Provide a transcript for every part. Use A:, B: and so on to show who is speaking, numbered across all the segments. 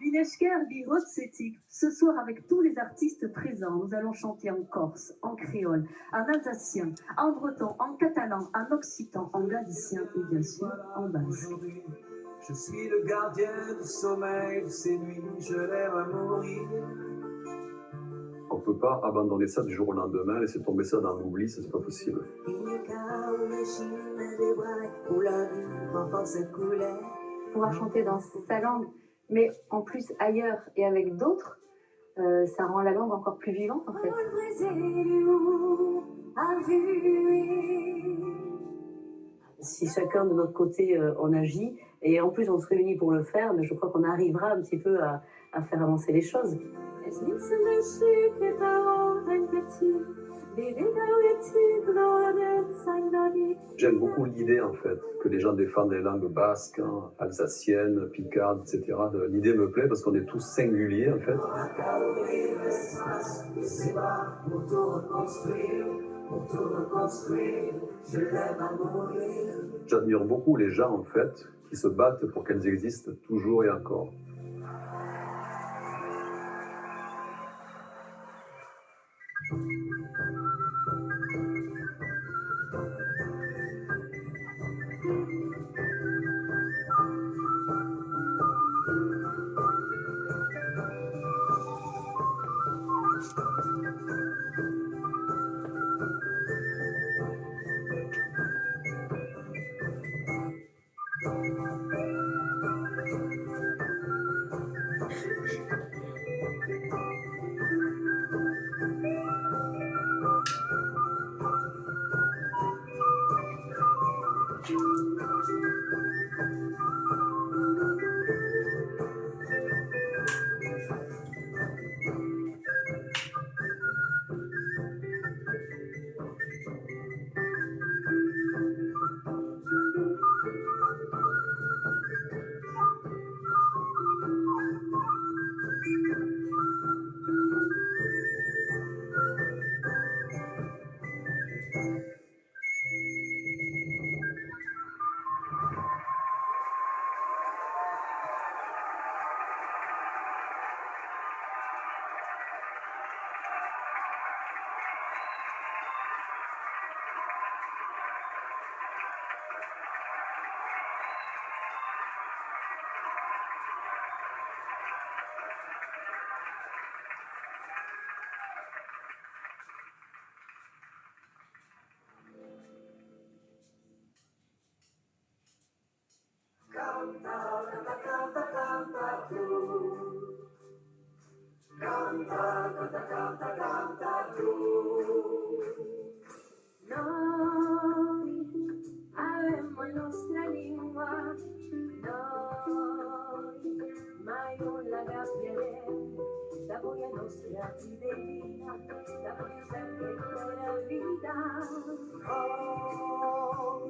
A: Vinesker dit Rotsetik. Ce soir, avec tous les artistes présents, nous allons chanter en corse, en créole, en alsacien, en breton, en catalan, en occitan, en galicien et bien sûr en basque.
B: Je suis le gardien du sommeil de ces nuits, je l'aime à mourir.
C: On ne peut pas abandonner ça du jour au lendemain, laisser tomber ça dans l'oubli, ça c'est pas possible.
D: Pouvoir chanter dans sa langue, mais en plus ailleurs et avec d'autres, ça rend la langue encore plus vivante en fait.
E: Si chacun de notre côté on agit, et en plus on se réunit pour le faire, mais je crois qu'on arrivera un petit peu à faire avancer les choses.
C: J'aime beaucoup l'idée en fait, que les gens défendent les langues basques, hein, alsaciennes, picardes, etc. L'idée me plaît parce qu'on est tous singuliers en fait. J'admire beaucoup les gens en fait qui se battent pour qu'elles existent toujours et encore.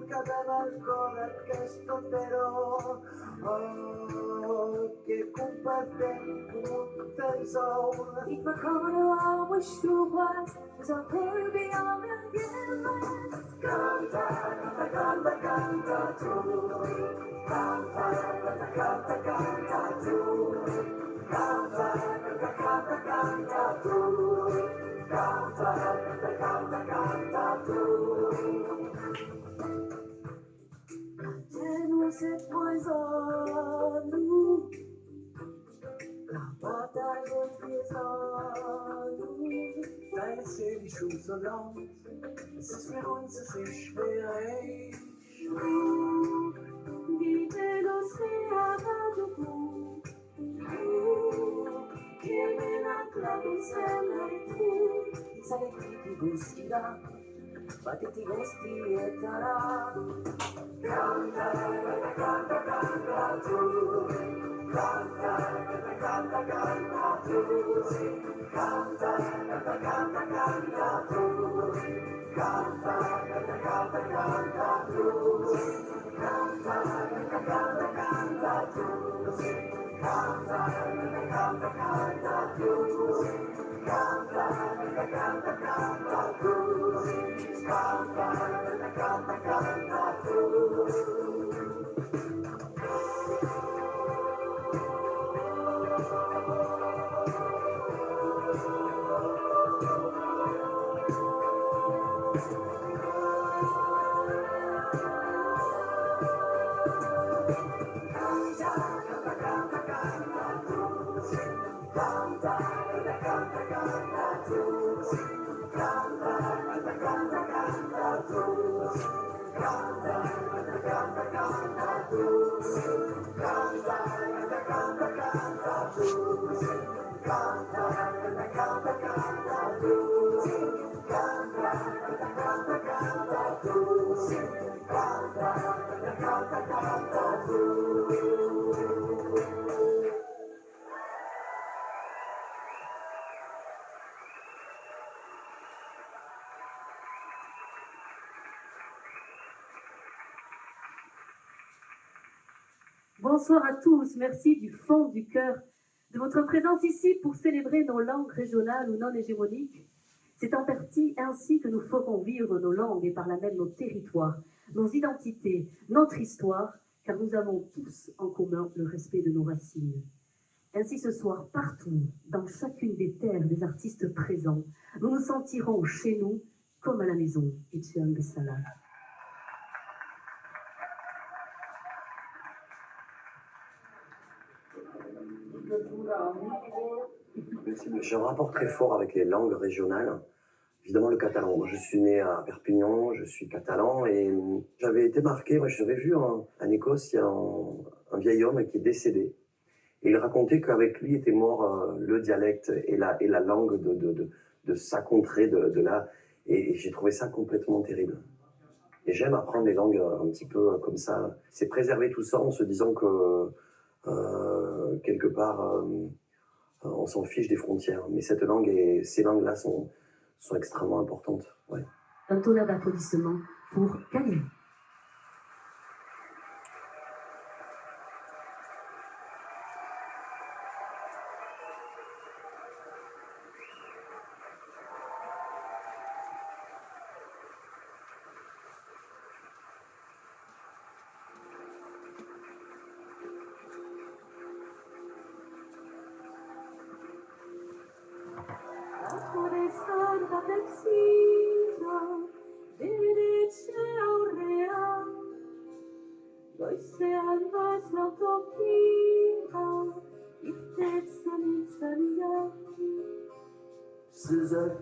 B: Cadeva ancora questo però, che compartem tutto soul.
F: If my corner always true was a baby on the endless.
B: Canta, canta, canta, canta tu. Canta, canta, canta, canta tu. Canta, canta, canta, canta tu. Canta, canta, canta, canta tu.
F: Cette poison nous,
B: la bataille est en nous. Deine Seele schuf so laut, es ist für uns, es ist schwierig.
F: Vive l'océano blu, che me la clavizzella e tu,
E: sai chi ti gustirà, battiti i gusti e tarà.
B: Canta, canta, canta tu. Canta, canta, canta tu. Canta, canta, canta tu. Canta, canta, canta tu. Canta, canta, canta tu. Canta, canta, canta tu. Canta, canta, canta tu. Canta, canta, canta tu.
A: Bonsoir à tous, merci du fond du cœur de votre présence ici pour célébrer nos langues régionales ou non hégémoniques. C'est en partie ainsi que nous ferons vivre nos langues et par là même nos territoires, nos identités, notre histoire, car nous avons tous en commun le respect de nos racines. Ainsi ce soir, partout, dans chacune des terres des artistes présents, nous nous sentirons chez nous comme à la maison. Itchiang Salah.
G: J'ai un rapport très fort avec les langues régionales. Évidemment, le catalan. Moi, je suis né à Perpignan, je suis catalan et j'avais été marqué. Moi, j'avais vu en Écosse, il y a un vieil homme qui est décédé. Et il racontait qu'avec lui était mort le dialecte et la langue de sa contrée, de là. Et j'ai trouvé ça complètement terrible. Et j'aime apprendre les langues un petit peu comme ça. C'est préserver tout ça en se disant que quelque part, on s'en fiche des frontières. Mais cette langue et ces langues-là sont extrêmement importantes. Ouais.
A: Un tonnerre d'applaudissements pour Kali.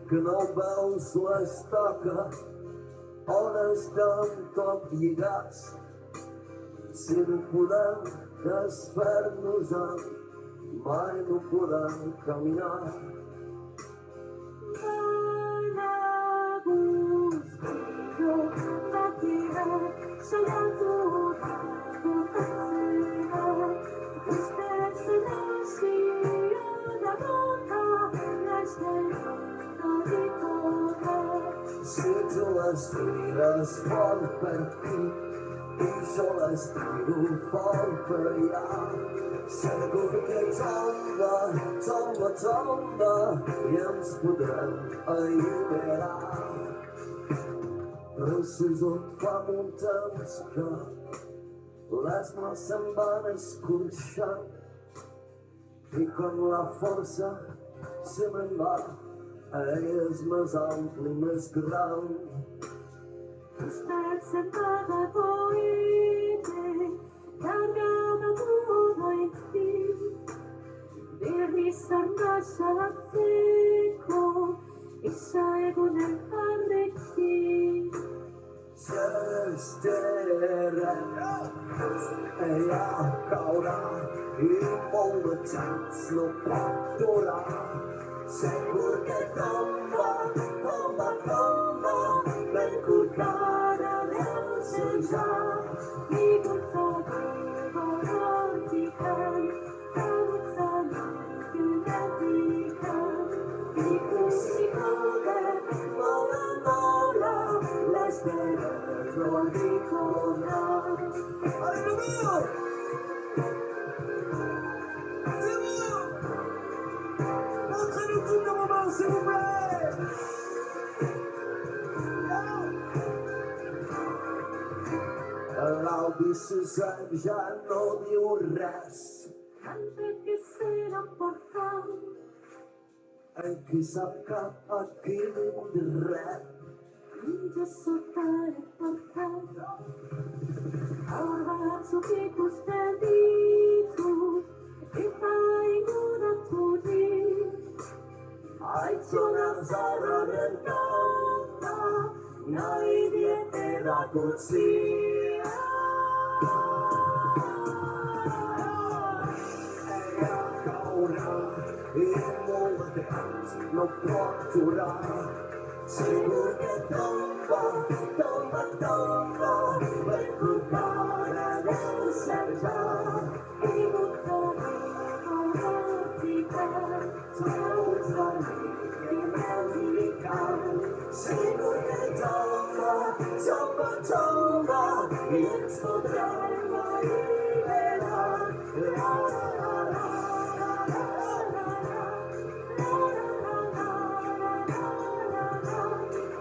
B: Knobel suestaka, onestam top lligats, circulant desfer-nos-en, mai no podem caminar. Si tu les tires fort per aquí i jo les tiro fort per allà, segur que tomba i ens podrem alliberar. Però si tot fa molt temps que les mans se'n van escorxant i com la força se me'n va, és més ampli, més gran.
F: Usted se paga poete, cargada todo en ti, birrisar nashat seco, isha egun el parreki.
B: S'estera, ella caurà i molt de temps no pot durar. Segur que tomba, ben corcada deu ser ja.
F: I gonzalo vortican, camuzzano unetican, i cusicode mola, l'espera non ricorda.
B: Alleluia! Montrez-nous tout le moment, s'il vous plaît! L'Albicisem ja no diu res.
F: Anche che se l'emportam,
B: En qui sap que aquí vindrem.
F: Inge soltare portam. Aurva su che custoditus, e fai una
B: nahi diete erakutsi. No tortura, segur que tomba, tomba, tomba, per culpare del serjà.
F: I buzzoni
B: Segur que tomba, tomba, tomba, i ens podrem alliberar.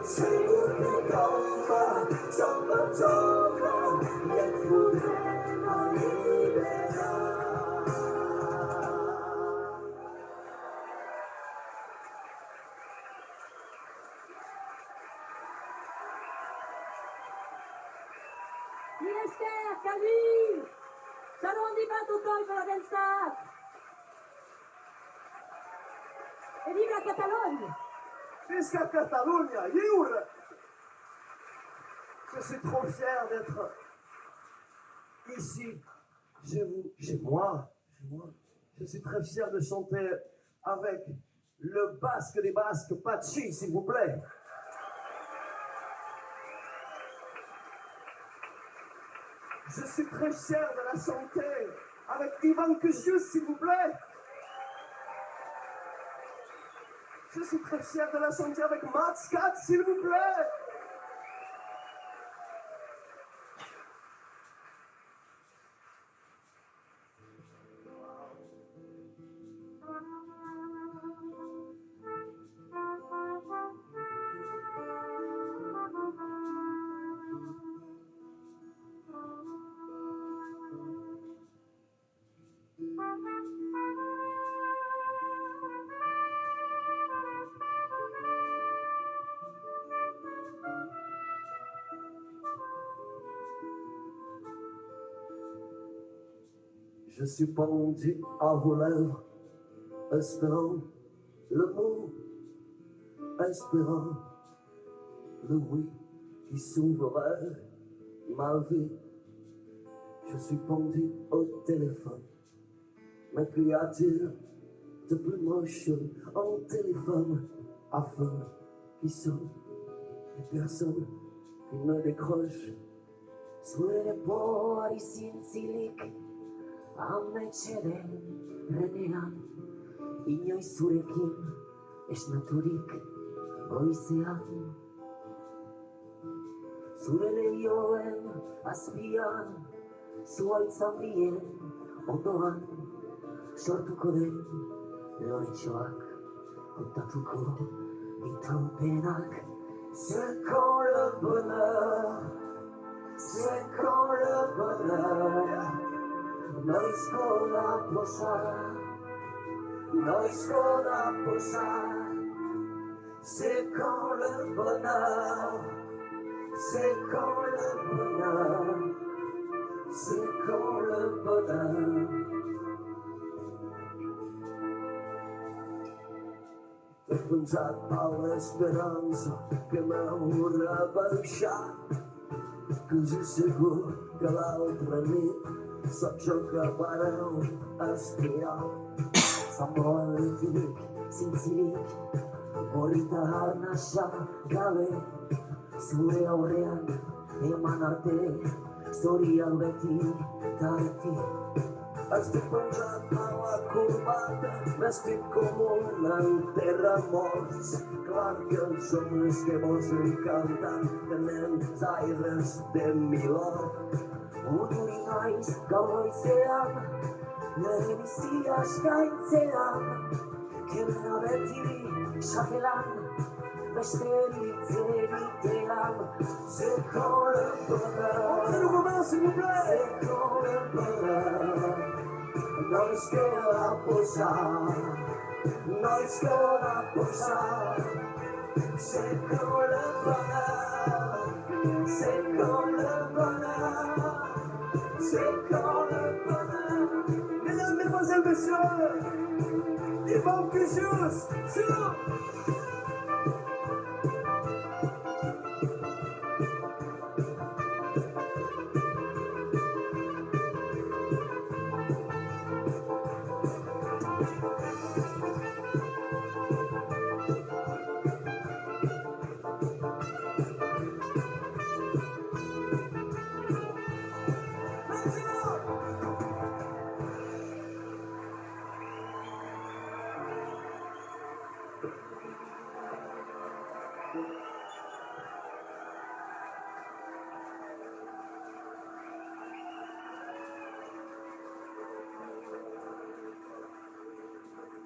B: Segur que tomba, tomba, tomba, i ens podrem alliberar.
F: Miester, Calvi! Shalom di Batutoi per la Delstat! Et vive la Catalogne!
B: Jusqu'à Catalogne, Yur! Je suis trop fier d'être ici, chez moi. Je suis très fier de chanter avec le basque des Basques, Pachi, s'il vous plaît. Je suis très fier de la chanter avec Ivan Kusius, s'il vous plaît. Je suis très fier de la chanter avec Mats Kat, s'il vous plaît. Je suis pendu à vos lèvres, espérant le mot, espérant le oui qui s'ouvrirait ma vie. Je suis pendu au téléphone, mais qu'y a-t-il de plus moche en téléphone afin qui sonne et personne qui ne décroche.
H: Suele pori zintzilik ametxeren renean, inoiz zurekin esnaturik goizean. Zure lehioen azpian, zuaitz handien ondoan, sortuko den loretxoak kontatuko ditu penak.
B: C'est quand le bonheur, c'est quand le bonheur, noizko da posar, c'est quand le bonheur, c'est quand le bonheur, c'est quand le bonheur. He punxat a l'esperança que m'haurà baixat, que jo segur que l'altra nit sóc jo que vareu espiar.
H: Zamboaletik, zintzilik, borita harnasa gabe, zure aurrean eman arte, zorian beti tarti.
B: Estic penjat a la corbata, vestit com un enterramorts. Clar que els homes que vos encantan tenen aires de milord.
H: Uduri naiz gauroizean, nire bizia eskaintzean, kemena beti sakelan, besterik zeritean.
B: C'est quand le bonheur, entrez le moment s'il vous plaît. C'est quand le bonheur, noizko da posar, noizko da posar. C'est quand le bonheur, c'est quand le bonheur, c'est quand le bonheur. Mesdames, mesdemoiselles, messieurs, Ivan Kusius, sur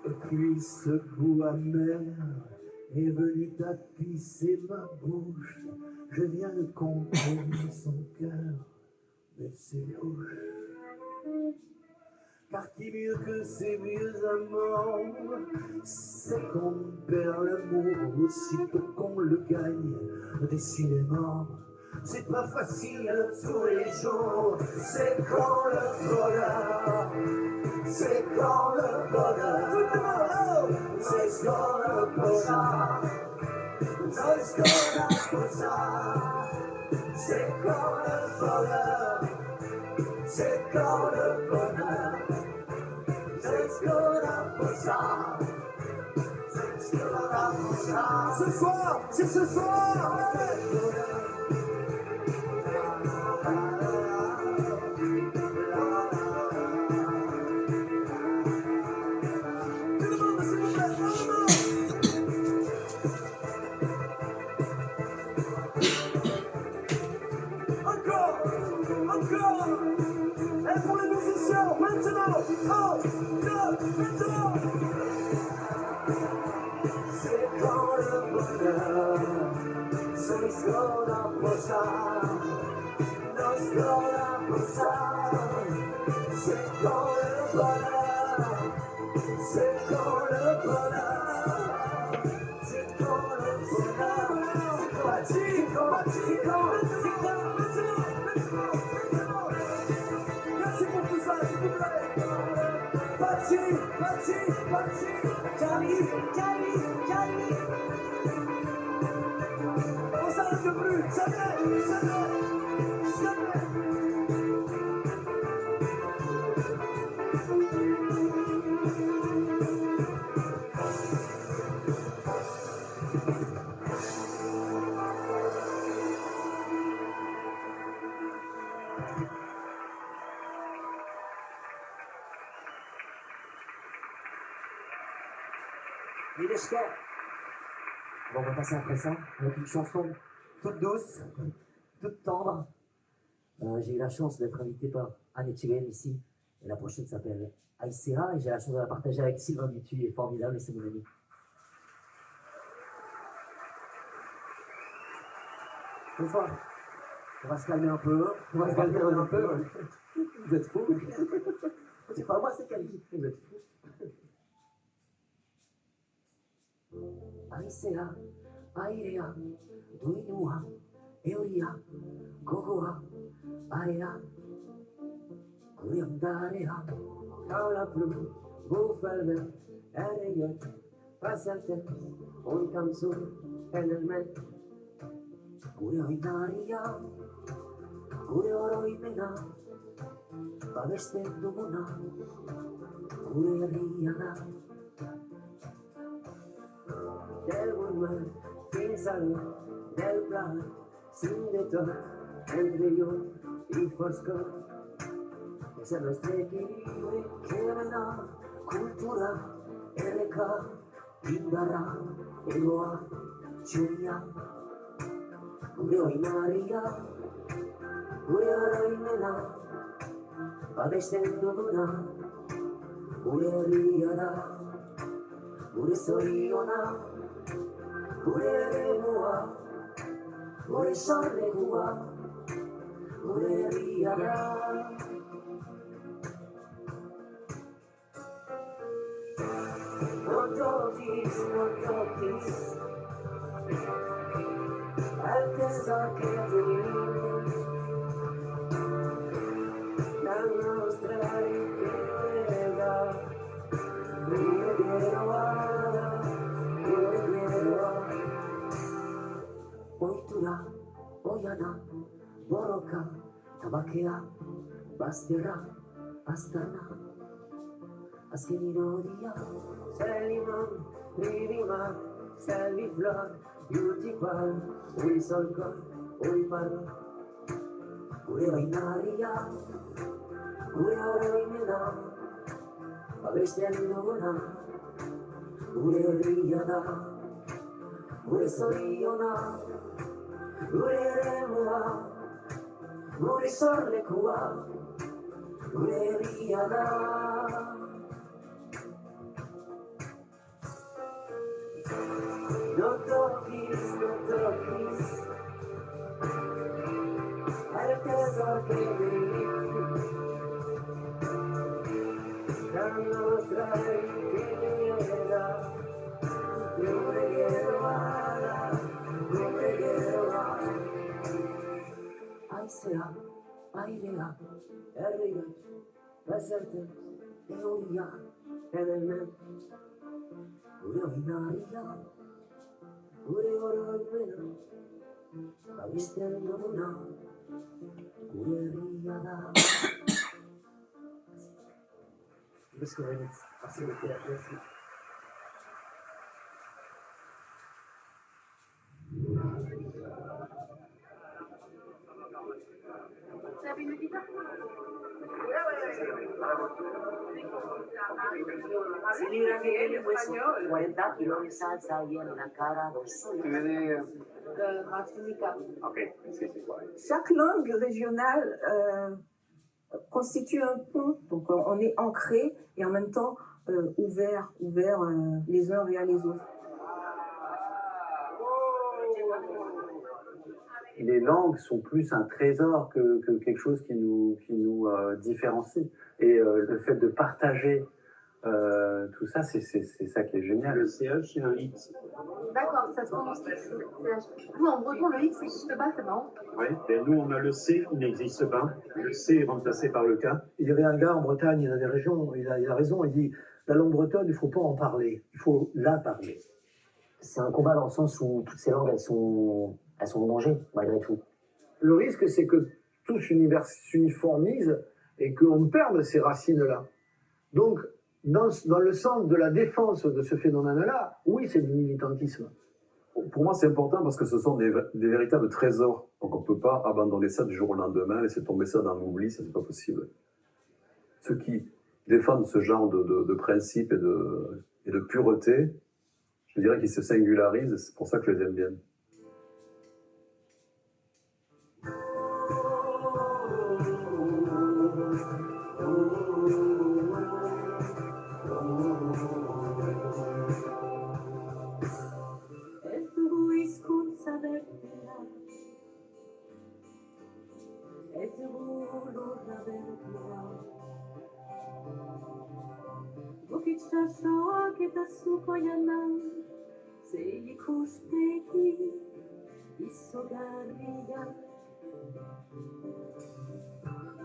B: Et puis ce goût amer est venu tapisser ma bouche. Je viens de comprendre son cœur, mais ses louches. Car qui mieux que ces vieux amants, c'est qu'on perd l'amour aussitôt qu'on le gagne. Décidément, c'est pas facile tous les jours. C'est quand le bonheur, c'est quand le bonheur. Tout le monde, c'est quand le bonheur, c'est quand le bonheur. C'est quand le bonheur, c'est quand le bonheur. Ce soir, c'est ce soir. Tout le monde, s'il vous plaît, encore, encore. Et pour les musiciens, maintenant, 1, 2, maintenant. C'est quand le bonheur se scola posar, nos scola posar. C'est quand le bonheur, c'est quand le bonheur, c'est quand le bonheur, c'est quand, merci pour tout ça, s'il vous plaît. Pachi, j'arrive. On s'arrête plus, jamais.
H: Mileshka. Bon, on va passer après ça avec une chanson toute douce, toute tendre. J'ai eu la chance d'être invité par Anne Etchegen ici. Et la prochaine s'appelle Aïsera et j'ai la chance de la partager avec Sylvain Dutu. Il est formidable et c'est mon ami. Bonsoir. On va se calmer un peu. Vous êtes fous. C'est pas moi, c'est Kali. Vous êtes fous. Aisea, airea, duinua, euria, gogoa, area, kuriandarea, kaula plu, bufalver, ereyot, pasante, un kamsur, enelmen, kurioinaria, kurioroimena, babeste duguna, kuriariana. Del woodwork, fins al del plan, sin de todo, entre yo y Fosco. Es el nuestro equilibrio que me da cultura, RK, Indara, Egoa, Churia, Ureo y María, Ureo y Mena, Babesten Duduna, Ureo Riara, Ure Soriona, Ure Remua, Ure Charlecua, Ure Riara. No toques, altezza che tu, la nostra richiesta. Oitura, Oyana, Boroka, Tabakea, Bastera, Astana, Askenirodia, Seliman, Lirima, Selviflor, Beautiful, Ui Solcon, Ui Parlo, Ui Vainaria, Ui Oroimena, Abestian Dona, Ui Riada, Ui Soriona, Ui Remua, Ui Sorlecua, Ui Riada. No talkies, el tesoro que viví, la nostra riqueza, un reguero, Aisea, Airea, Erriga, Beserte, Euria, Edelmen, Ureinaria, Ureoroimena, Avistiendona, Ureriada. Merci beaucoup. Merci.
A: Vous avez une guitare?
E: Si libra que él pues 40 kilos de salsa y en la cara dos soles.
D: De Martinica.
I: Chaque langue régionale constitue un pont, donc on est ancré et en même temps ouvert les uns vers les autres.
J: Les langues sont plus un trésor que quelque chose qui nous différencie. Et le fait de partager tout ça, c'est ça qui est génial.
C: Le CH, c'est un X.
D: D'accord, ça se prononce X. Nous, en breton, le X n'existe pas, c'est marrant.
K: Oui, et nous, on a le C qui n'existe pas. Le C est remplacé par le K.
L: Il y avait un gars en Bretagne, il a des régions, il a raison, il dit la langue bretonne, il ne faut pas en parler, il faut la parler.
H: C'est un combat dans le sens où toutes ces langues, elles sont en danger, malgré tout.
L: Le risque, c'est que tout s'uniformise et qu'on perde ces racines-là. Donc, dans le sens de la défense de ce phénomène-là, oui, c'est du militantisme.
C: Pour moi, c'est important parce que ce sont des véritables trésors. Donc, on ne peut pas abandonner ça du jour au lendemain, laisser tomber ça dans l'oubli, ça, c'est pas possible. Ceux qui défendent ce genre de principes et de pureté, je dirais qu'ils se singularisent, c'est pour ça que je les aime bien.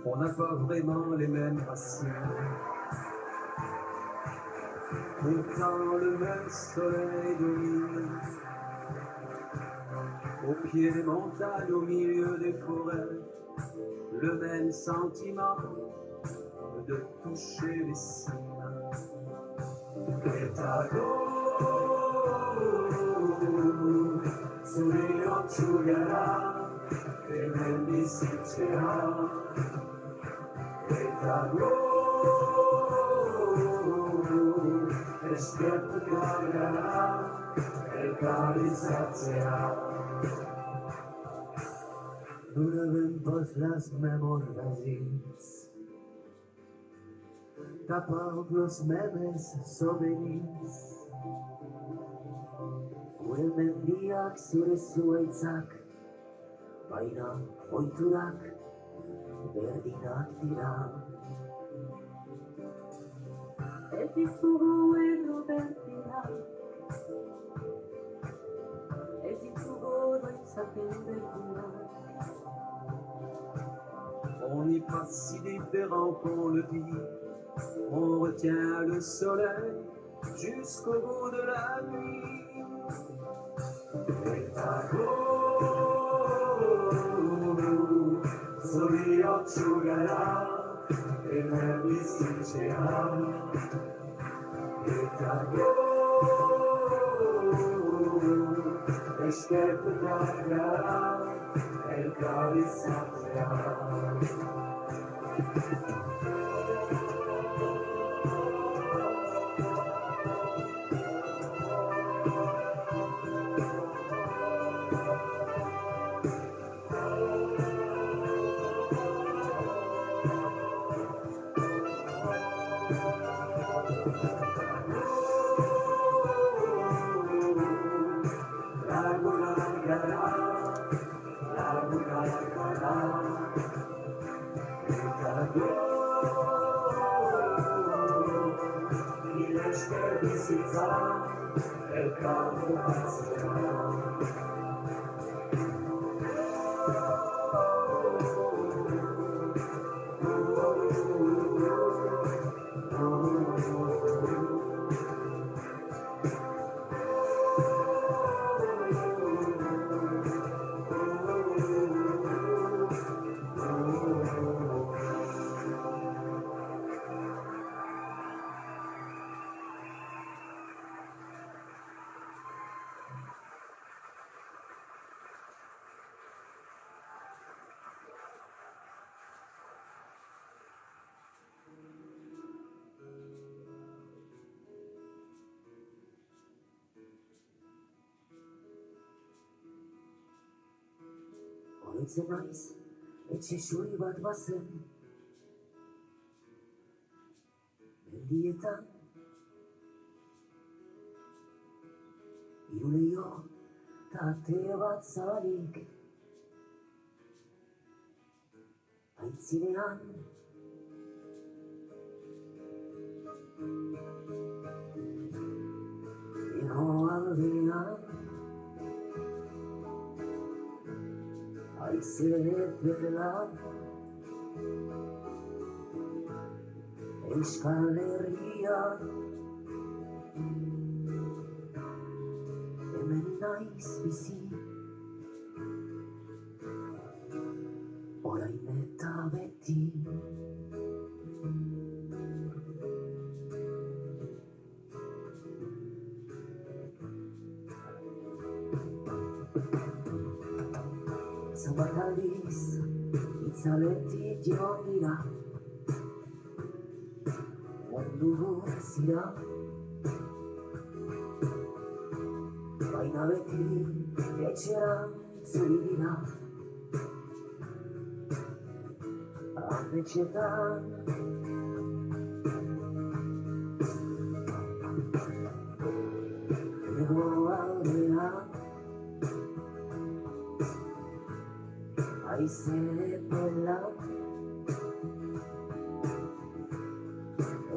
C: On n'a pas vraiment les mêmes racines, pourtant le même soleil domine. Au pied des montagnes, au milieu des forêts, le même sentiment de toucher les cimes. Sourire Giuliana, e vendi Siciliana, e Tago, e Schietto Cagliana, e Calizazia. Nous n'avons pas las mêmes racines, tapant los memes souvenirs. Gure mendiak zure zuaitzak, baina oiturak berdinak dira. Ez ditugu erro berdina, ez ditugu doitzapen berdinak. On n'est pas si différent qu'on le dit, on retient le soleil jusqu'au bout de la nuit. Sourire Giuliana, e vendi Siciliana,
H: Ulice maiz, etxe xuri bat bazen, mendietan, hiru leiho ta ate bat zabalik, aitzinean, hegoaldean, haize ederlan, Euskal Herrian, hemen naiz bizi, orain eta beti. Zenbat aldiz, itzaletik joan dira, mundu guzira, baina beti etxean itzuli dira, ametxetan. Hegoaldean, haize ederlan,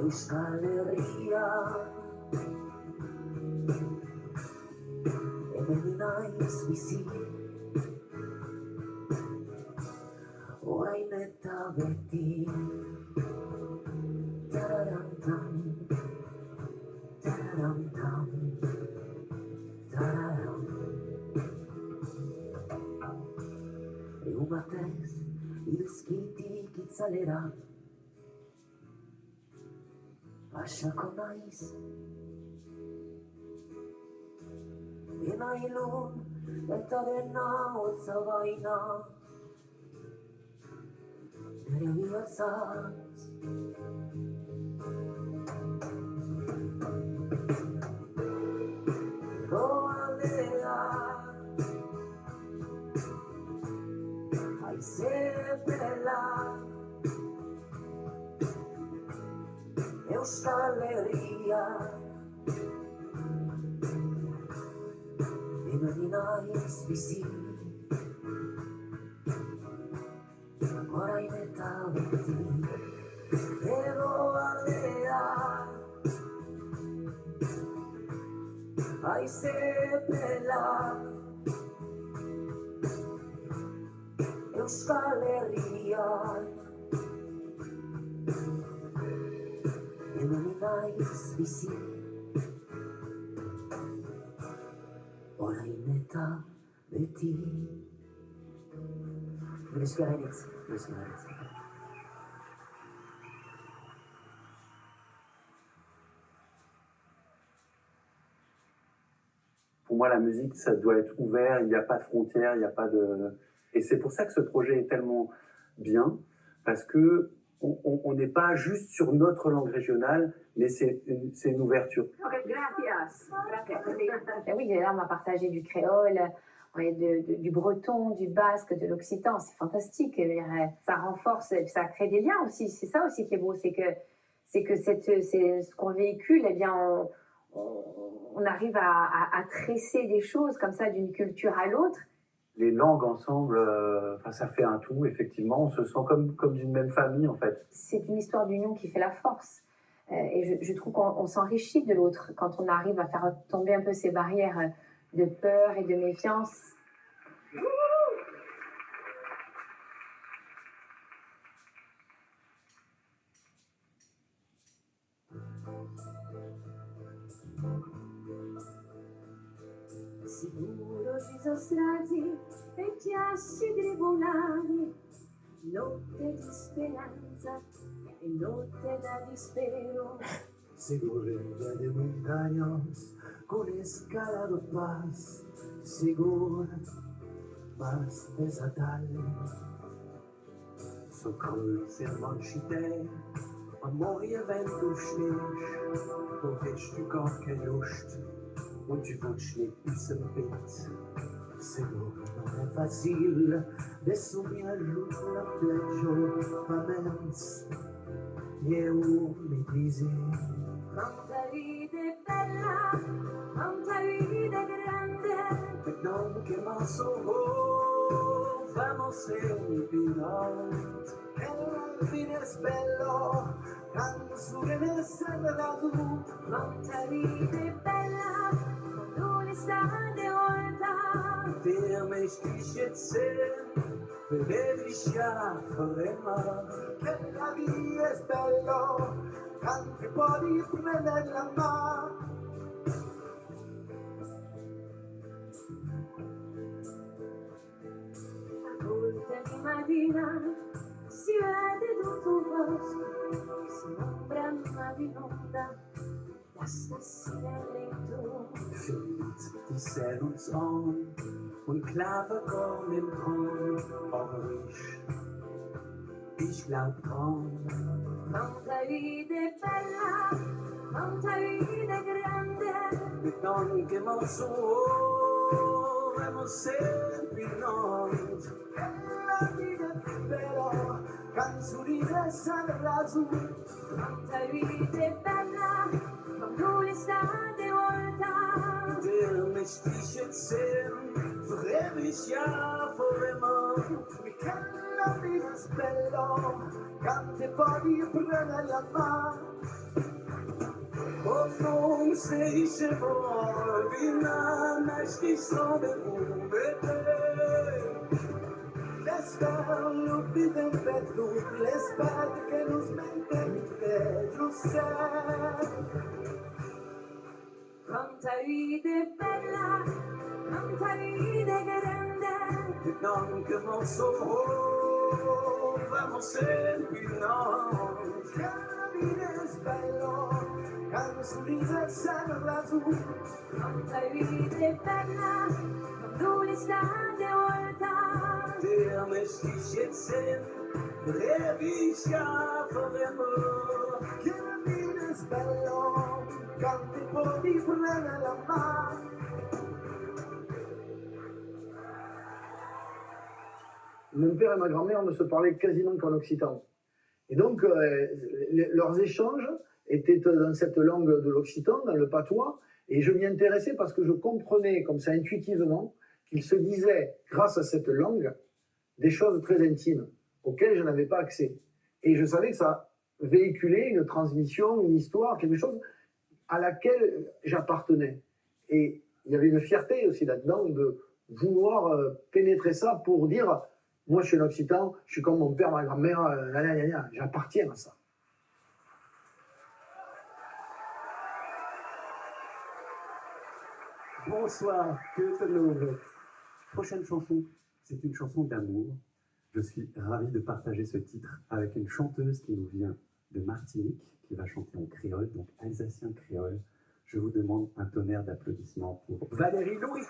H: Euskal Herrian, hemen naiz bizi, orain eta beti. Tararantam, tararantam, tararam. Egun batez, iruzkitik itzalera, pasako naiz. Dena ilun eta dena hotza baina, nire bihotzaz. Hegoaldean, haize ederlan, Euskal Herrian, hemen naiz bizi, orain eta beti. Hegoaldean, haize ederlan, Euskal Herrian, hemen naiz bizi, orain eta beti. Bizkarretz.
J: moi, la musique, ça doit être ouvert, il n'y a pas de frontières, il n'y a pas de... Et c'est pour ça que ce projet est tellement bien, parce que on n'est pas juste sur notre langue régionale, mais c'est une ouverture.
D: Ben oui, là, on m'a partagé du créole, du breton, du basque, de l'occitan. C'est fantastique. Je veux dire, ça renforce, ça crée des liens aussi. C'est ça aussi qui est beau, c'est que ce qu'on véhicule, eh bien, on arrive à tresser des choses comme ça d'une culture à l'autre.
J: Les langues ensemble, ça fait un tout, effectivement. On se sent comme d'une même famille, en fait.
D: C'est une histoire d'union qui fait la force. Et je trouve qu'on s'enrichit de l'autre quand on arrive à faire tomber un peu ces barrières de peur et de méfiance.
F: Sicuro ci sono strati e chiassi tribunali, notte di speranza e notte da dispero.
B: Seguridad de montañas con escalado paz, segura, mas desatal. So kreuz manche Tage, am Morgen, wenn du stehst, dann hast du gar keine Lust und du willst nicht aus dem Bett. Seguro non è facile, adesso mi aiuta la peggio, ma mens, io mi disi.
F: Quanta vita è bella, quanta vita è grande.
B: E non che ma solo, vamos un pinot. E la fine è bello, canzone sembra tu.
F: Quanta vita è bella, quando l'estate volta.
B: Der mich dich jetzt sehen, will ich ja für immer. Che la vita è bello, anche poi prendere la mano.
F: A volte di mattina si vede tutto il bosco, si ombra una di onda, da stasera in letto.
B: Findet die sehen uns an und Klaver kommen im Traum, aber ich glaub dran.
F: Quanta vita è bella, quanta vita è grande.
B: Mit non che ma so, vemos sempre in noi. E la vita è bella, canzone sembra tu.
F: Quanta vita è bella, quando l'estate volta.
B: Der mich dich jetzt sehen, für ewig, ja, for immer. Che la vita è bella, cante poi prende la mano. Hoffnung sehe ich vor, wie nah möchte ich so L'espère l'oubli d'un petou, l'espère que nos mentes je sais.
F: Quanta vita è bella, quanta vita è grande.
B: Non che non so, vamos sempre in noi. Che la vita è bella, canzoni sembra tu.
F: Quanta vita è bella, quando l'estate volta.
B: Der mich dich jetzt sehen, ewig, ja, for immer. Che la vita è bella, canti poi prende la mano.
L: Mon père et ma grand-mère ne se parlaient quasiment qu'en occitan. Et donc, leurs échanges étaient dans cette langue de l'occitan, dans le patois, et je m'y intéressais parce que je comprenais comme ça intuitivement qu'ils se disaient, grâce à cette langue, des choses très intimes auxquelles je n'avais pas accès. Et je savais que ça véhiculait une transmission, une histoire, quelque chose à laquelle j'appartenais. Et il y avait une fierté aussi là-dedans de vouloir pénétrer ça pour dire moi je suis un occitan, je suis comme mon père, ma grand-mère, j'appartiens à ça.
K: Bonsoir, que de prochaine chanson, c'est une chanson d'amour. Je suis ravi de partager ce titre avec une chanteuse qui nous vient de Martinique, qui va chanter en créole, donc alsacien créole. Je vous demande un tonnerre d'applaudissements pour Valérie Louis.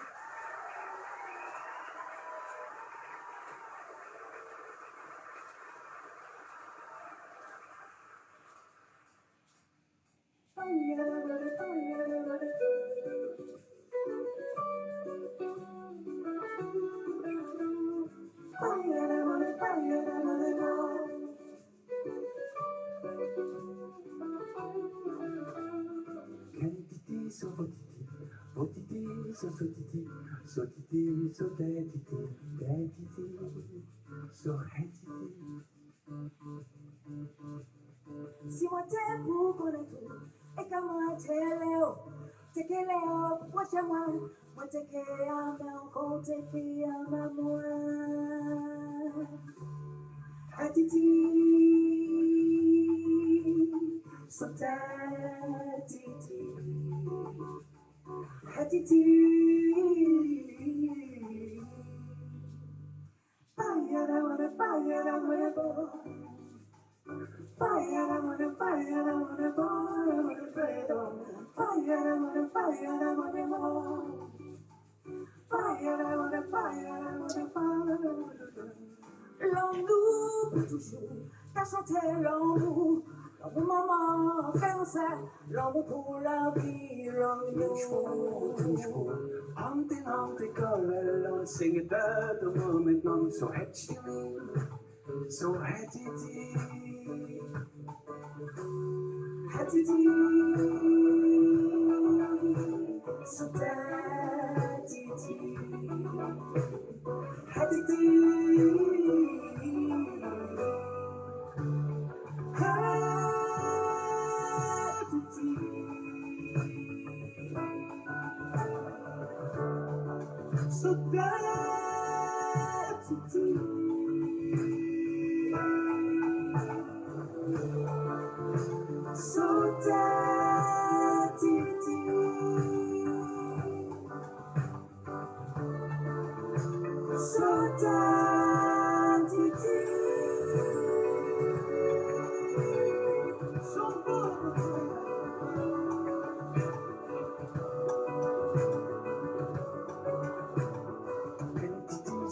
F: Si moi t'es pour connaître tout, et que moi t'es que Léo, moi t'es moi t'es que à ma côté, puis à ma moi. Hatiti, so titi, hatiti. L'amour pour toujours, t'as chanté l'amour, l'amour maman, fait ça, l'amour pour la vie, l'amour toujours.
B: Ante kallellan singer död om mitt namn så hetsig så hetiti.
F: Hatiti, so titi, hatiti.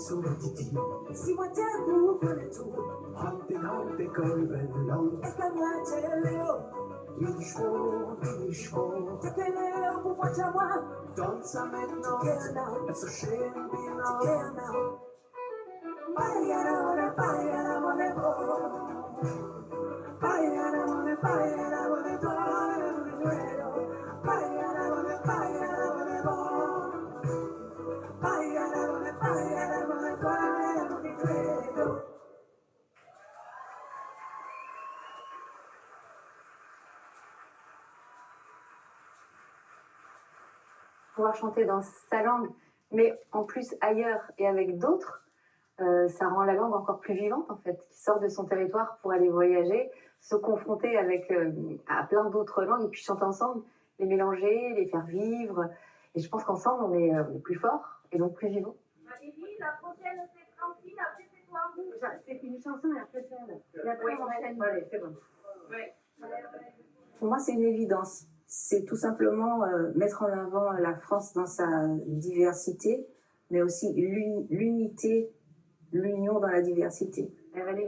F: So si moi t'es pour connaître tout,
B: Ante kallellan
F: et que moi t'es Léo, t'es que Léo pour moi t'es moi,
B: dansa maintenant är så sken dina
D: Pouvoir chanter dans sa langue, mais en plus ailleurs et avec d'autres, ça rend la langue encore plus vivante en fait, qui sort de son territoire pour aller voyager, se confronter avec à plein d'autres langues et puis chanter ensemble, les mélanger, les faire vivre. Et je pense qu'ensemble on est plus fort et donc plus vivant.
F: La prochaine c'est Francine, après c'est toi.
D: C'est une chanson et après c'est la prochaine. Allez, c'est bon.
I: Pour moi, c'est une évidence. C'est tout simplement mettre en avant la France dans sa diversité, mais aussi l'unité, l'union dans la diversité.
D: Valérie,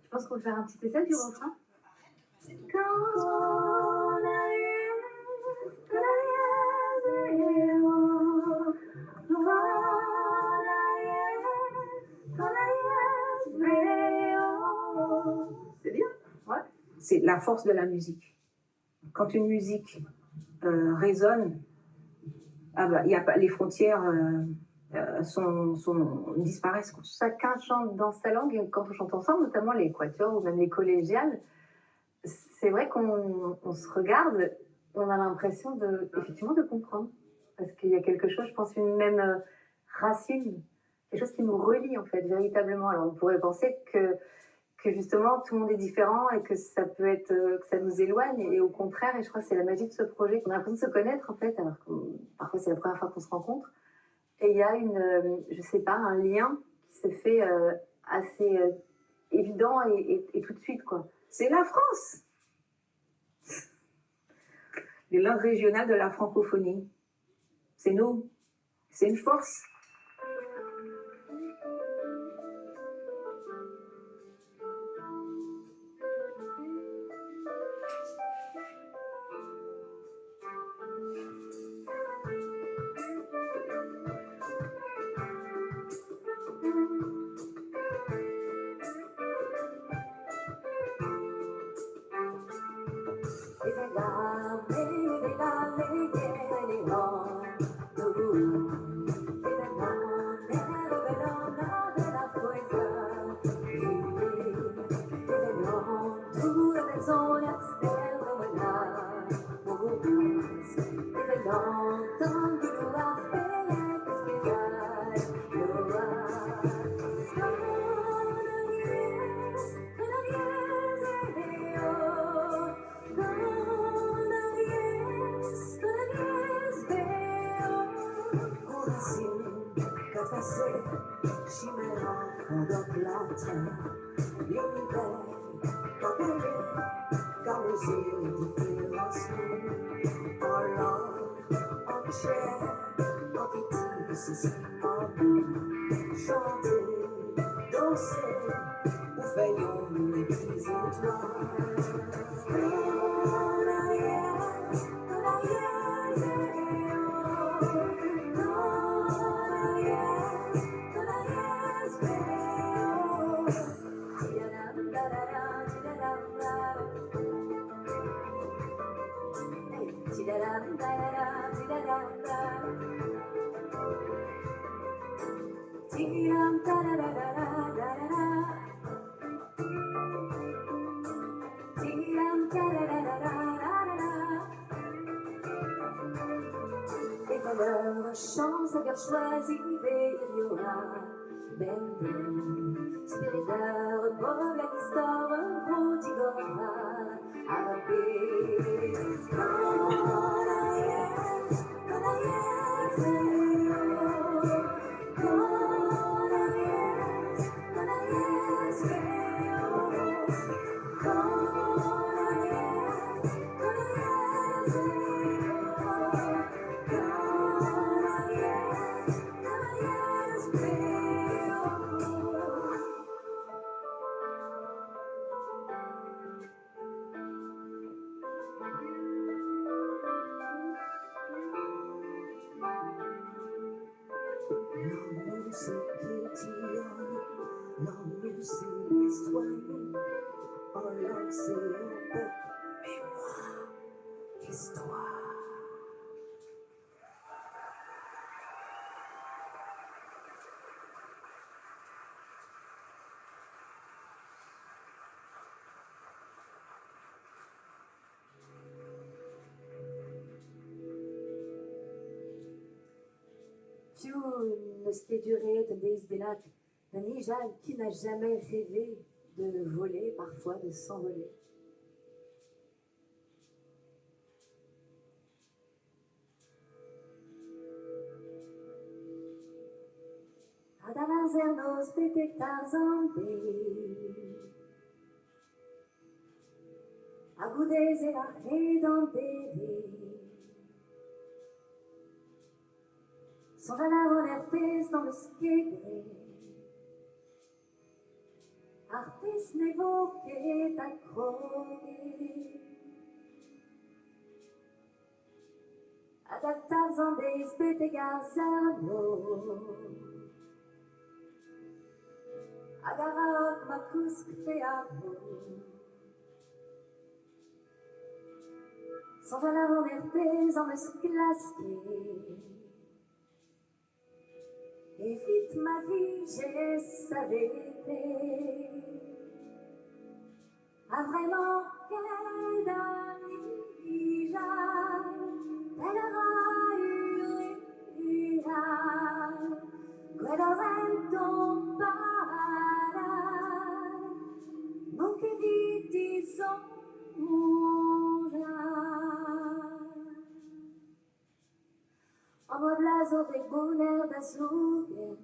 D: je pense qu'on va faire un petit essai du refrain. C'est bien, ouais.
I: C'est la force de la musique. Quand une musique résonne, ah bah, y a pas, les frontières disparaissent. Quoi.
D: Chacun chante dans sa langue et quand on chante ensemble, notamment les quatuors ou même les collégiales, c'est vrai qu'on se regarde, on a l'impression effectivement de comprendre. Parce qu'il y a quelque chose, je pense, une même racine, quelque chose qui nous relie en fait, véritablement. Alors on pourrait penser que justement tout le monde est différent et que ça peut être que ça nous éloigne et au contraire, et je crois que c'est la magie de ce projet, qu'on a l'impression de se connaître en fait, alors que parfois c'est la première fois qu'on se rencontre. Et il y a je sais pas, un lien qui se fait assez évident et tout de suite, quoi.
I: C'est la France. les langues régionales de la francophonie. C'est nous. C'est une force.
F: Et valeurs, chance, cœur choisi, Véliora, Bende, Spiriteur, Bob, la Kistor, Prodigora, Arabé, ce qui est duré de Bélat, d'un Nijal qui n'a jamais rêvé de voler, parfois de s'envoler. Adavazernos petektarzande, agudez et la redandere. Sans valeur artes dans le skiegre, artes n'évoquait à croquer. Adaptaz en des betegazano, agarak macus creamo. Sans valeur artes en musclasquer. Et vite ma vie, j'ai s'arrêté. A vraiment quel d'amija, elle aura urina, quel rento para, non che viti Amor blazo de bonheur d'azougen,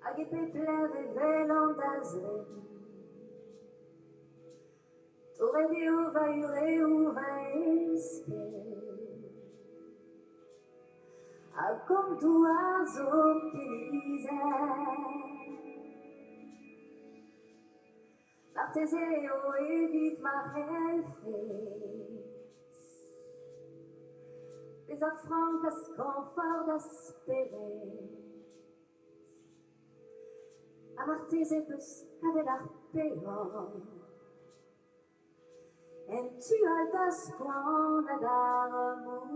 F: Agepe pleve velan d'azren, Torre di uva, e schier. A comme d'oiseaux qui Arteseo evit marel Les affrancas confort d'asperer Amartese plus cadelarpeo En tu altas splenda d'armor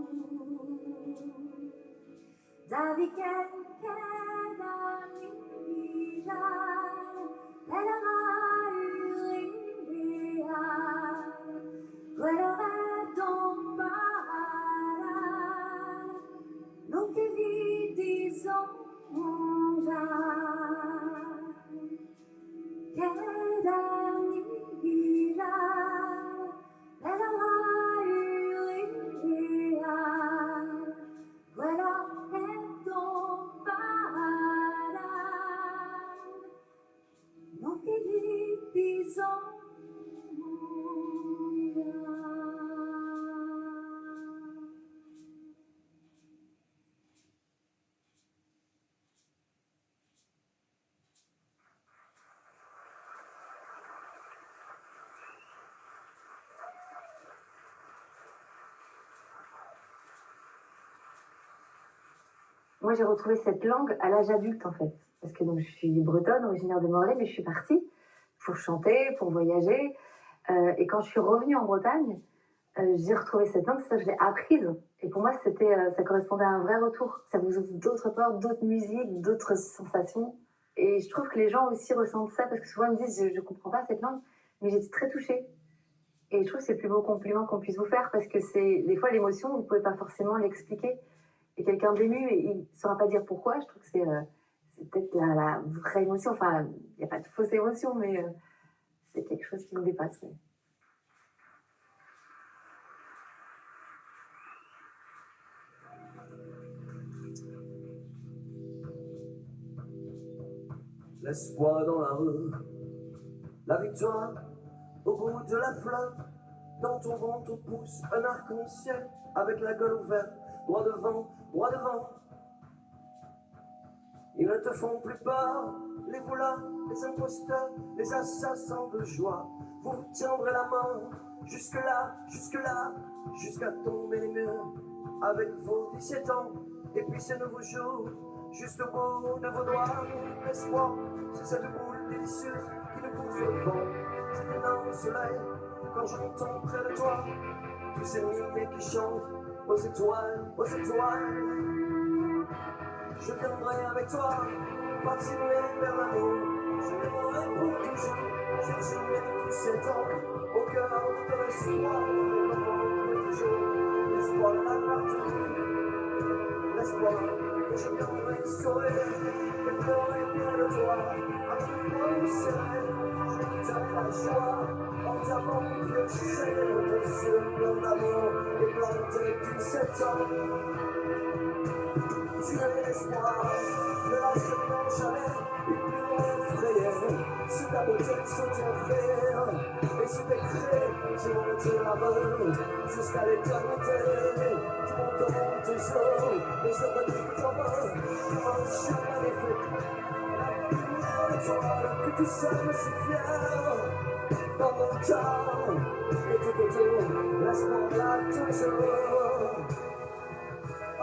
F: Daviken kedamija Quello tombara non che vidi sonja che da mira nella laia quello tombara non che vidi sonja.
D: Moi, j'ai retrouvé cette langue à l'âge adulte, en fait. Parce que donc, je suis bretonne, originaire de Morlaix, mais je suis partie pour chanter, pour voyager. Et quand je suis revenue en Bretagne, j'ai retrouvé cette langue, ça, je l'ai apprise. Et pour moi, ça correspondait à un vrai retour. Ça vous ouvre d'autres portes, d'autres musiques, d'autres sensations. Et je trouve que les gens aussi ressentent ça, parce que souvent, ils me disent, je ne comprends pas cette langue, mais j'étais très touchée. Et je trouve que c'est le plus beau compliment qu'on puisse vous faire, parce que des fois, l'émotion, vous ne pouvez pas forcément l'expliquer. Et quelqu'un d'ému, il ne saura pas dire pourquoi. Je trouve que c'est peut-être la vraie émotion. Enfin, il n'y a pas de fausse émotion, mais c'est quelque chose qui nous dépasse. Oui.
B: L'espoir dans la rue, la victoire au bout de la fleur. Dans ton ventre pousse un arc-en-ciel avec la gueule ouverte, droit devant, droit devant. Ils ne te font plus peur, les voleurs, les imposteurs, les assassins de joie. Vous vous tiendrez la main, jusque-là, jusque-là, jusqu'à tomber les murs avec vos 17 ans. Et puis ces nouveaux jours, juste au bout de vos doigts. L'espoir, c'est cette boule délicieuse qui nous pousse au vent. C'est énorme soleil quand j'entends près de toi tous ces milliers qui chantent aux étoiles, aux étoiles. Je viendrai avec toi, patiner vers l'amour. Je viendrai pour toujours, j'ai joué tous ces temps au cœur de l'espoir. Pour toujours, l'espoir là partout. L'espoir que je viendrai sauver et pleurer près de toi. Avec le poing serré, je quitterai la joie en diamant pioché de yeux pleins d'amour et plantés depuis 7 ans. Tu es l'espoir, ne lâche-moi jamais, et puis m'effrayer. Si ta beauté saute en frère, et si tes cris, je monte la rue, jusqu'à l'éternité. Tu montes toujours, et je redis comme un chien magnifique. La lumière étoile que tu sais me suffire, dans mon cœur, et tout autour, l'espoir là toujours.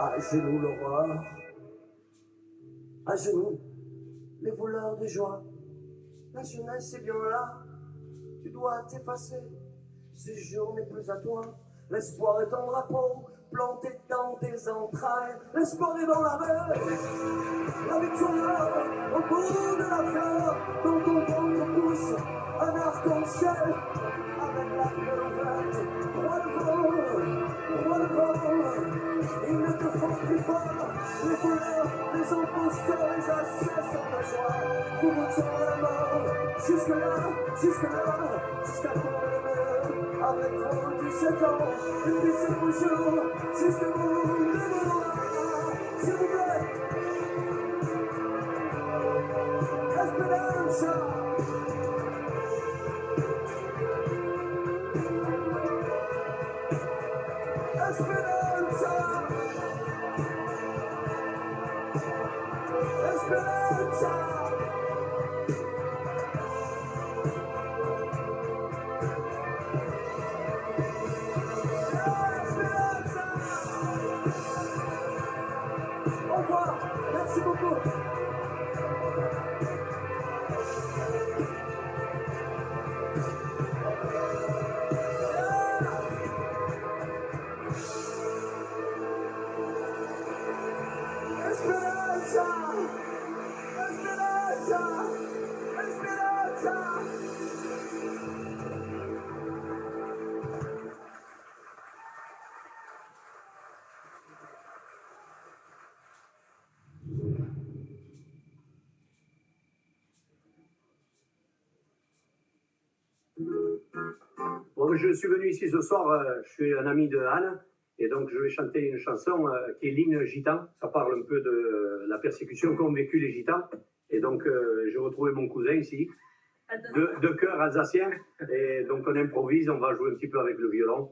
B: À genoux l'aurore, à genoux les voleurs de joie. La jeunesse est bien là, tu dois t'effacer. Ce jour n'est plus à toi, l'espoir est ton drapeau, planté dans tes entrailles. L'espoir est dans la mer, la victoire au bout de la fleur. Dans ton ventre pousse un arc-en-ciel avec la gueule ouverte. Droit devant, droit devant. Ils ne te font plus peur, les voleurs, les imposteurs, les assassins de joie. Vous vous tiendrez la main, jusque-là, jusque-là, jusqu'à tomber le mur. Avec vos 17 ans, une vie c'est toujours, jusqu'à vous, levez-vous, s'il vous plaît. Esperanza. Esperanza, Esperanza. Au revoir, merci beaucoup. Esperanza, Esperanza, Esperanza.
K: Bon, je suis venu ici ce soir, je suis un ami de Anne, et donc je vais chanter une chanson qui est l'hymne gitan. Ça parle un peu de la persécution qu'ont vécu les gitans. Et donc j'ai retrouvé mon cousin ici, de chœur alsacien, et donc on improvise, on va jouer un petit peu avec le violon.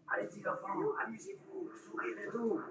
B: Allez, petits enfants, amusez-vous, sourire et tout.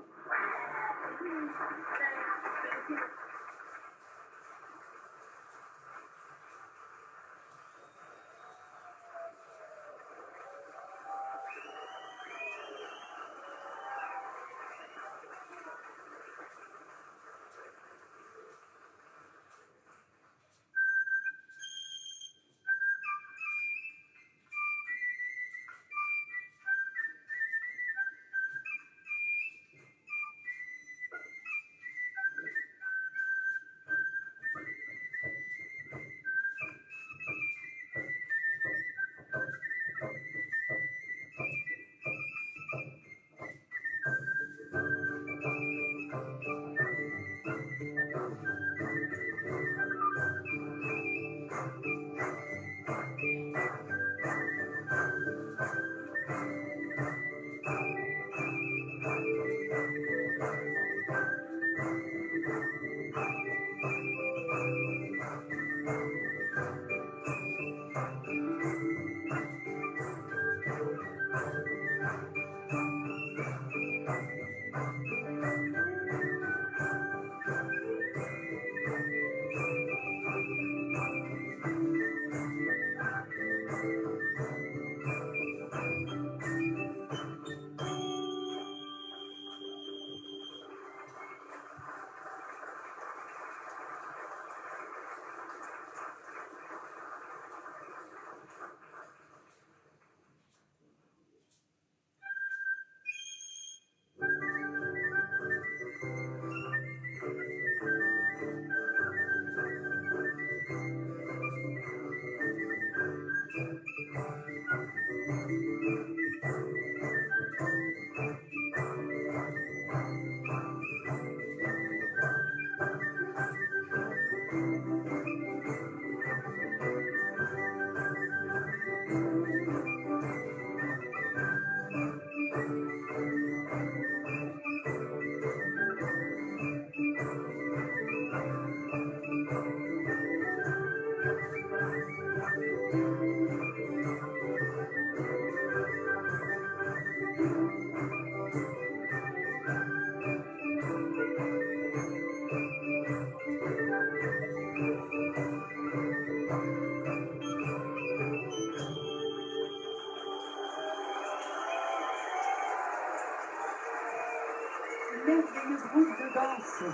A: une groupe de danse.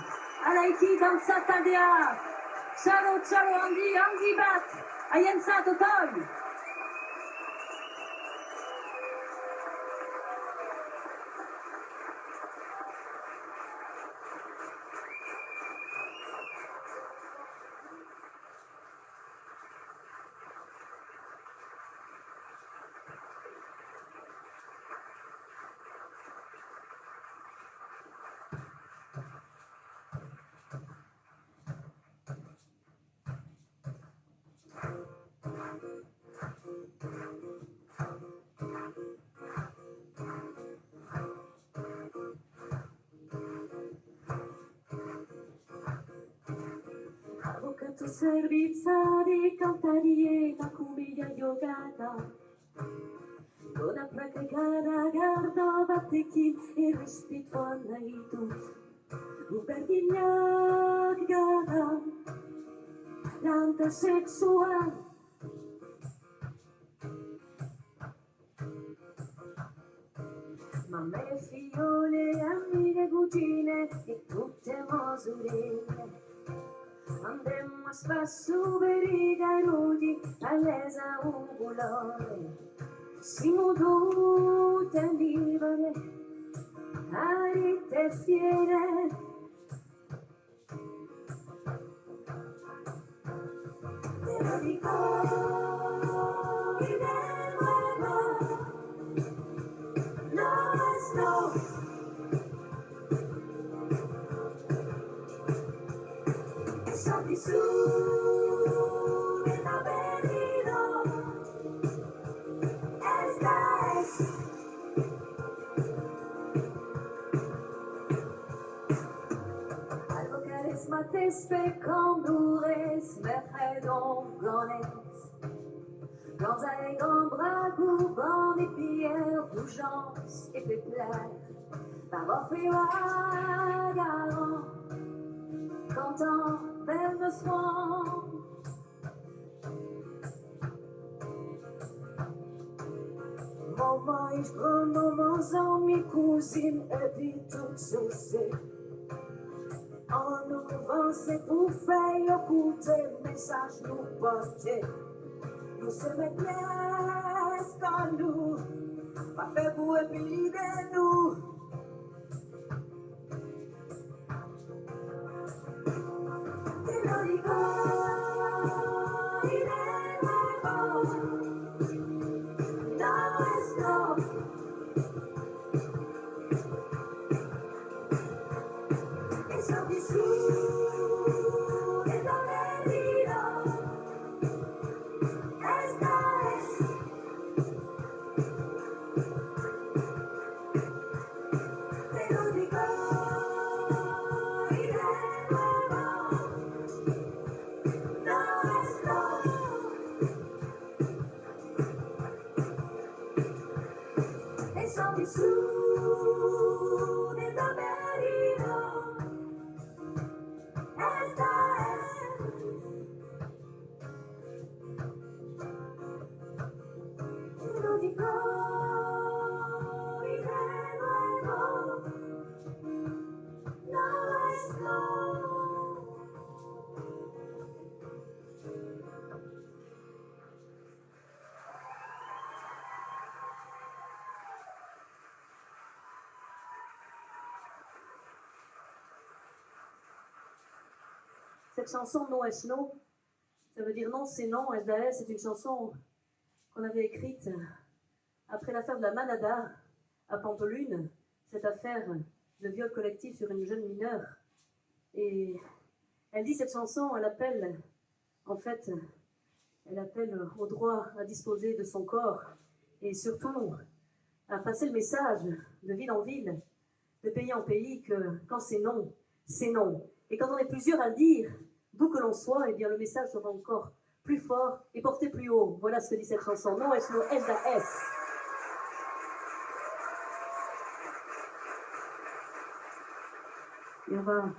A: Alaiki dansa tadea. Chalo chalo andi bat. Ayensa totoy.
F: Avvocato servizari, cantarieta, cumbia yogada. Dona praticada, garda, batekin, e rispitva naidut. Uberdinia gada, lanta sexual. Mamme, figliole, amiche, cugine e tutte mosurine. Andemmo a spasso per i caruti all'esa ugulore. Siamo tutte libere, arite fiere. Te lo dico de nuevo, no es no. Soy su vida perdido. Esta es algo carismates pecandures, mercredon gonets. Dans les grands bras courbant des pierres d'urgence et péplaires. Par offrir garant, cantant vers le soir. Maman, ich prends moments en mes cousines et puis tout ceci. En nous avançant pour faire écouter message nous porter. Nous sommes pièces comme nous, pas fait pour épiler nous. Te lo digo y de nuevo, no es no. Eso que su es perdido. Esta es te lo digo y de nuevo, no es no. Eso que su es perdido. Esta es te lo digo y de nuevo, no es no.
A: Cette chanson No es no, ça veut dire non c'est non. SDAS, c'est une chanson qu'on avait écrite après l'affaire de la Manada à Pampelune, cette affaire de viol collectif sur une jeune mineure. Et elle dit cette chanson, elle appelle au droit à disposer de son corps et surtout à passer le message de ville en ville, de pays en pays, que quand c'est non, c'est non. Et quand on est plusieurs à dire, d'où que l'on soit, eh bien le message sera encore plus fort et porté plus haut. Voilà ce que dit cette chanson. No es no, SDAS. Et on va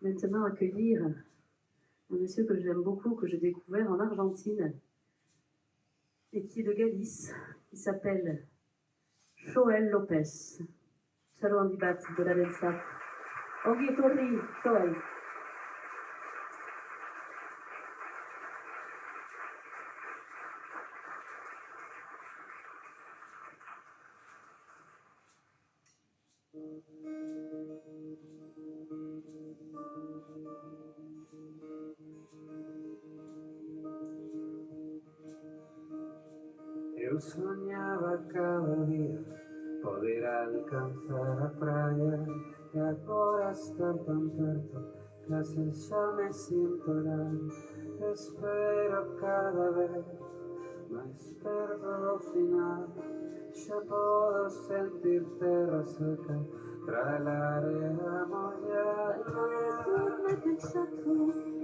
A: maintenant accueillir un monsieur que j'aime beaucoup, que j'ai découvert en Argentine et qui est de Galice, qui s'appelle Joël Lopez. Salut Andy Bat de la Densat. Ongi etorri, Joel.
M: Eu sonhava cada dia poder alcançar a praia e agora estar tão perto, casi já me sinto lá. Espero cada vez mais perto do final, já puedo sentir terra seca tra la arena molhada.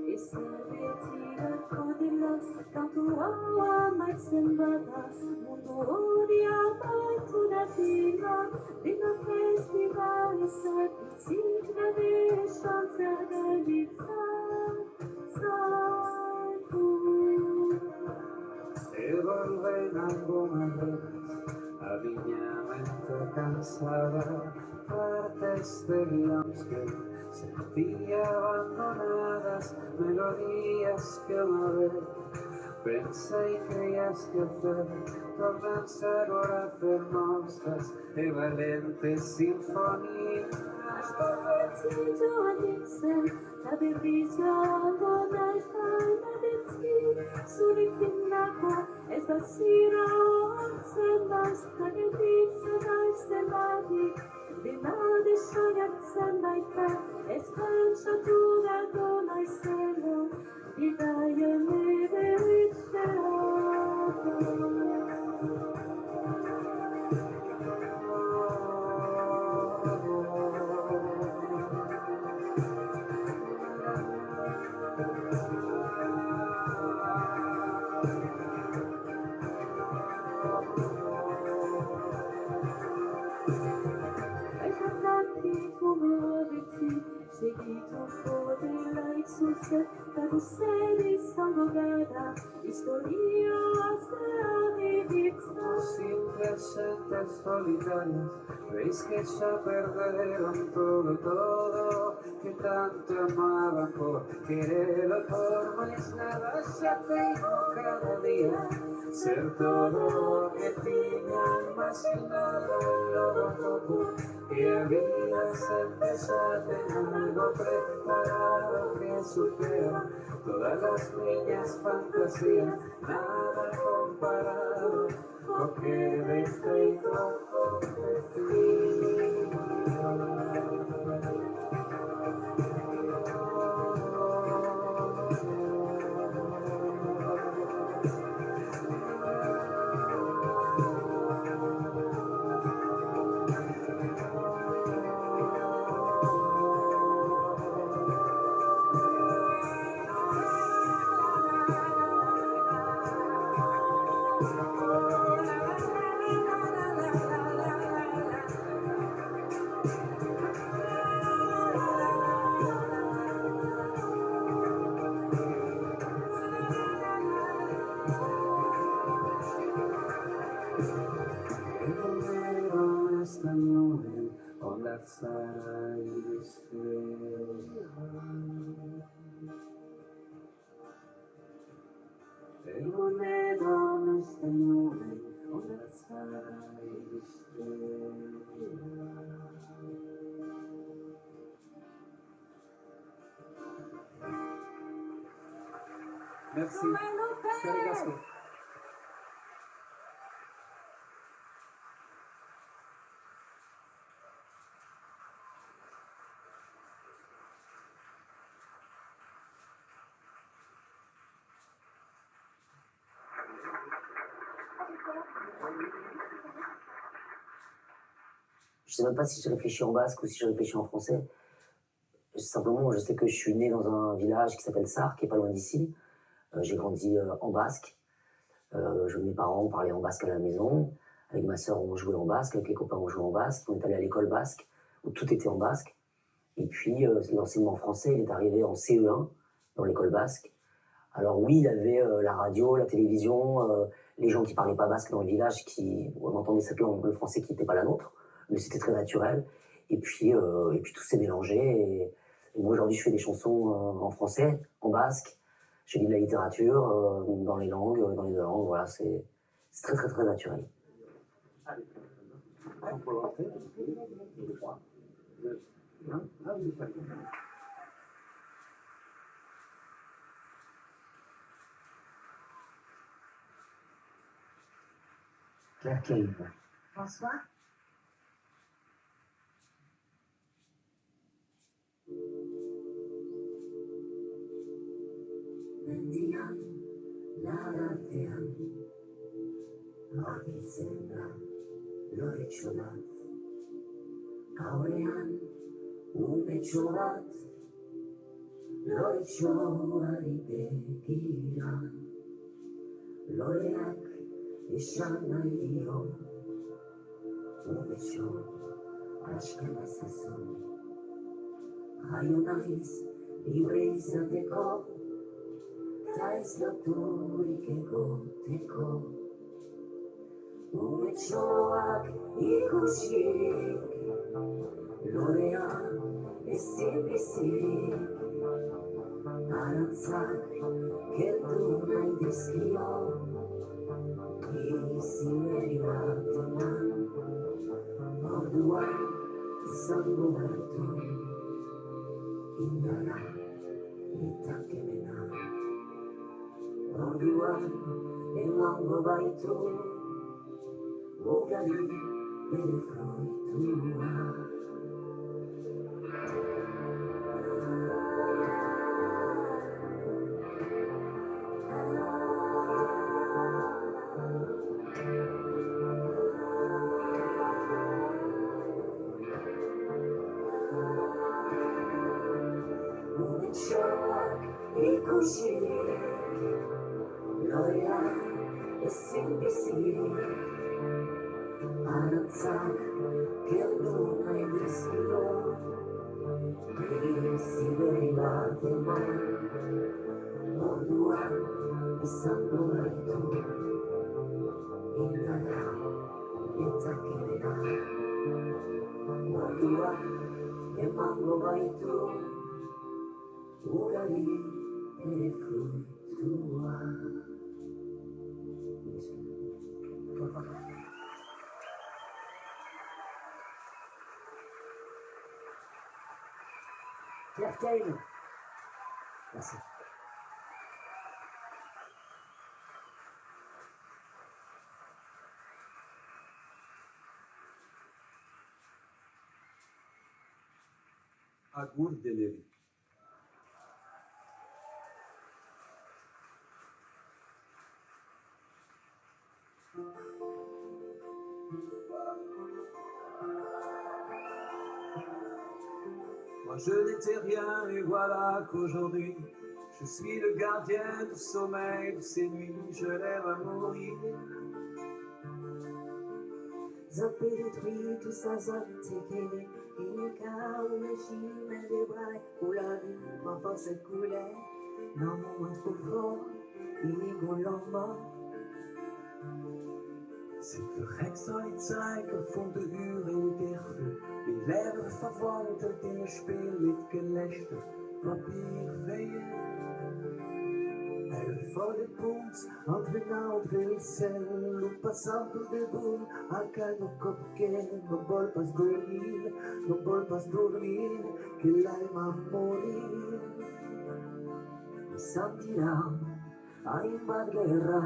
F: E se retira codilla, canto a mai sembrata, mundo odia mai tu da fila, dina festival e serpicina de chance organizza, sai tu.
M: E volvem algumas vezes a minha mente cansada, partes de guiões que sentia abandonadas, melodias que uma vez pensei que ia esquecer, tornam-se agora fermosas e valentes sinfonias.
F: Spaventito all'inizio, la bellissima donna è faina di ti, sull'infinacqua e sbassina onze, basta che pizza dai selvati, di nade sciogazza mai te, e spanciatura donna e seno, di dai e neve seguito fuori la sul da você di sanguegada, historia se divizza.
M: Simples gentes solitarias, veis que ya perdieron todo, que tanto amaban por quererlo por más nada, ya tengo cada día ser todo lo que tenía, más que nada lo poco que había, siempre ya tengo algo preparado que supera todas las niñas fantasías, nada comparado con que de feito esta nube con la sal y el monero en esta nube con la sal y Merci. Carigasco.
H: Je sais même pas si je réfléchis en basque ou si je réfléchis en français. Simplement, je sais que je suis né dans un village qui s'appelle Sarre, qui est pas loin d'ici. J'ai grandi en basque. Mes parents parlaient en basque à la maison. Avec ma sœur, on jouait en basque. Avec les copains, on jouait en basque. On est allé à l'école basque, où tout était en basque. Et puis, l'enseignement français, il est arrivé en CE1, dans l'école basque. Alors oui, il y avait la radio, la télévision, les gens qui parlaient pas basque dans le village, on entendait cette langue, le français qui n'était pas la nôtre, mais c'était très naturel. Et puis tout s'est mélangé. Et moi, aujourd'hui, je fais des chansons en français, en basque. Je lis de la littérature dans les langues, dans les deux langues. Voilà, c'est très, très, très naturel. Claire Kelly.
I: Bonsoir.
B: Mendian, laratean, argitzen da, loretxo bat. Gauean, umetxo bat, loretxoari begira. Loreak esan nahi dio, umetxo aske ezazu. Jaio naiz, libre izateko, ta ez loturik egoteko. Umetxoak ikusik, lorea ezin bizik. Arantzak kendu nahi dizkio, bizi berri bat eman. Orduan izango bertu, indara eta kemena. Orduan emango baitu, ugari bere fruitua. Umetxoak ikusik, lorea ezin bizik. Arantzak kendu nahi dizkio, bizi berri bat eman. Orduan izango baitu, indara eta kemena. Orduan emango baitu, ugari bere fruitua.
H: Claire Kelly. Merci.
N: Agur deneri. Moi je n'étais rien et voilà qu'aujourd'hui je suis le gardien du sommeil de ces nuits, je rêve à mourir.
F: Zappi tout ça, zappi Inika umeshime vibaya, ulavi mafasa kule, na mon trop inigolomba.
N: C'est verrekt zal iets zijn, vond de uren dichten. Mijn leven verwandelt in een speel met gelächter papierveeën. Elle faut des ponts entre Nantes et Issel, ou passant tout de boum, à calme coquet, non vol pas dormir, que l'alma morir.
F: Mi sentirà a invaderà,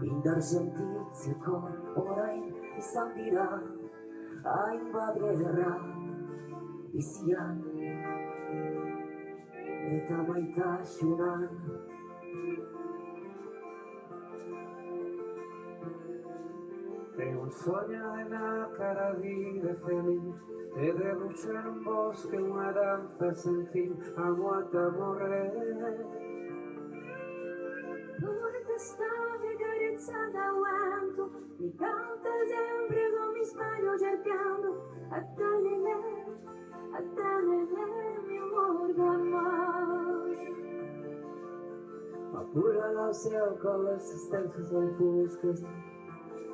F: indar sentitzeko orain izan dira, a invaderà, bizian eta maitasunan.
M: Tengo un sogno en la cara vive feliz, e de luce en un bosque una danza sin fin, amo a te morrer.
F: Dove stavi carezzando a vento, mi canta sempre come sbaglio cercando a tenere mi amor d'amor.
B: Ma pure la seu con las existencias enfuscas,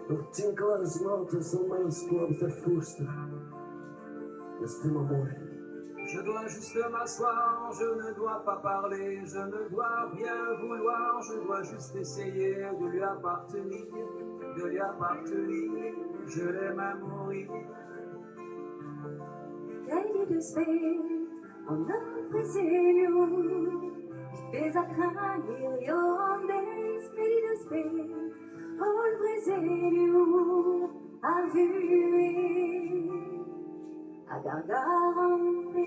B: los tinclas notas son menos clubs de fusta. l'estim amore.
M: Je dois juste m'asseoir, je ne dois pas parler, je ne dois rien vouloir, je dois juste essayer de lui appartenir, de lui appartenir, je l'aime à mourir.
F: Lady Despair, on a preselio, despesa crânio, ondes, Lady Despair, on preselio, a vue, a gargarande.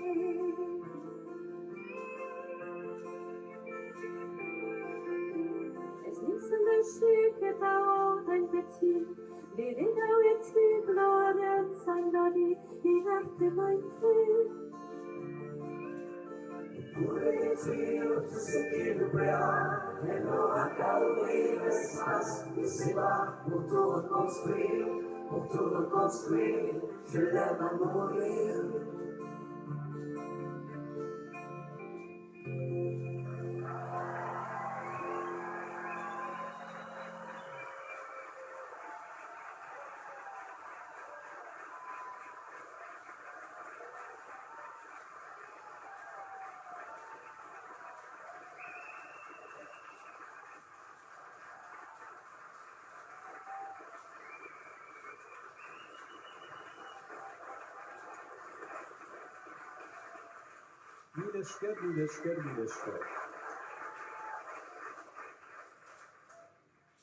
F: Es nicht so schicke da ein petit, die Dinge mit Gloria Sandoni, die Hälfte mein Fried.
B: Eppure io tu sei che lo prea, e non a calmer l'espace qui se va pour tout reconstruire, je l'aime à mourir.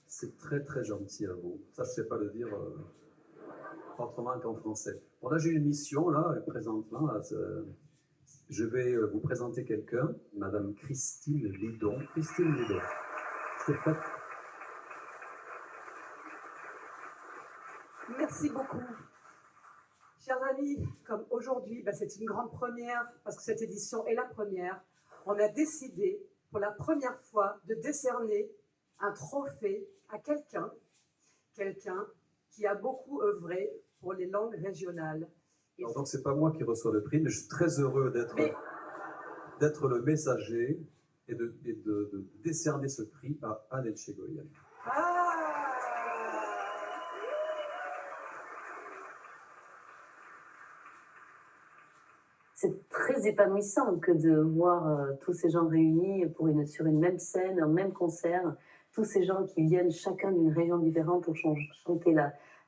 C: C'est très très gentil à vous. Ça, je ne sais pas le dire autrement qu'en français. Bon, là, j'ai une mission, là, présentement. Là, je vais vous présenter quelqu'un, Madame Christine Lidon. Christine Lidon. C'est prête?
O: Merci beaucoup. Chers amis, comme aujourd'hui, c'est une grande première, parce que cette édition est la première, on a décidé pour la première fois de décerner un trophée à quelqu'un qui a beaucoup œuvré pour les langues régionales.
C: Alors, donc, c'est pas moi qui reçois le prix, mais je suis très heureux d'être le messager et de décerner ce prix à Anne Etchegoyen.
E: C'est très épanouissant que de voir tous ces gens réunis sur une même scène, un même concert, tous ces gens qui viennent chacun d'une région différente pour chanter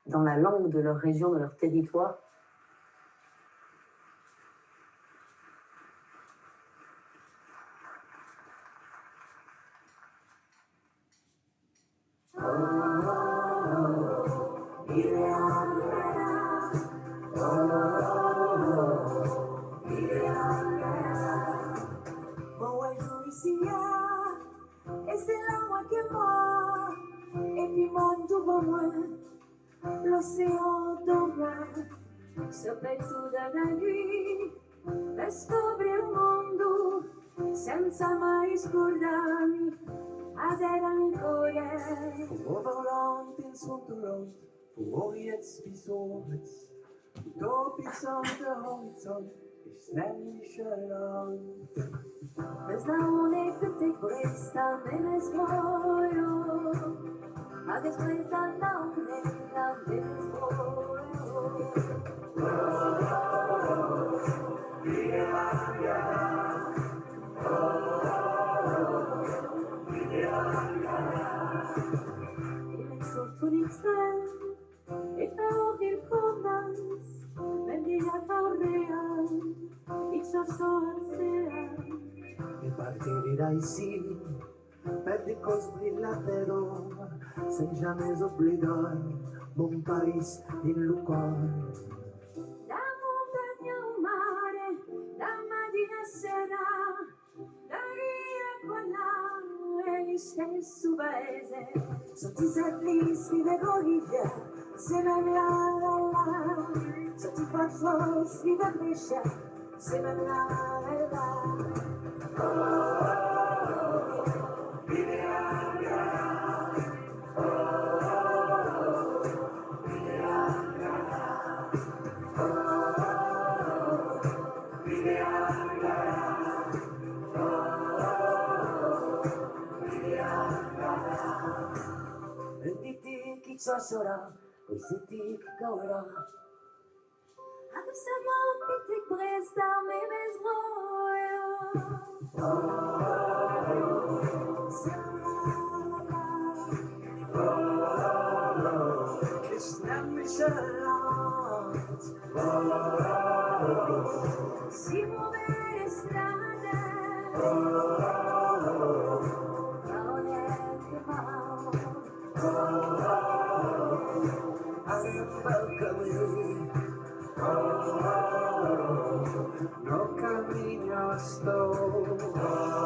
E: dans la langue de leur région, de leur territoire.
F: Et c'est là moi qui mort, et puis mon double moins, l'océan d'ombre, se fait tout dans la nuit, descopri un mondo, senza mai scordarmi, adesso ancora.
N: Overland in Sonderland, wo jetzt bis oben, utopisch an der Horizont, ist nämlich ein Land.
F: Me znamo que te cuesta menos moro, a después da una menos moro. E fa il commas, vendi la torrea, ich so sea.
N: E partirai sì, per des causes brillantes, sans jamais oublier mon pays in Lucan.
F: Da montagna al mare, da mattina a sera, da via qua là, è il stesso paese. Sotto i serri scrive Goriglia, se ne la la la, sotto i farfò scrive Brescia, se ne la la la.
N: E di ti chi ciò sarà, e se ti che caurà.
F: Samo pitik prestav mi bez boja. Si muovere strade, non è che male.
M: No camino estoy.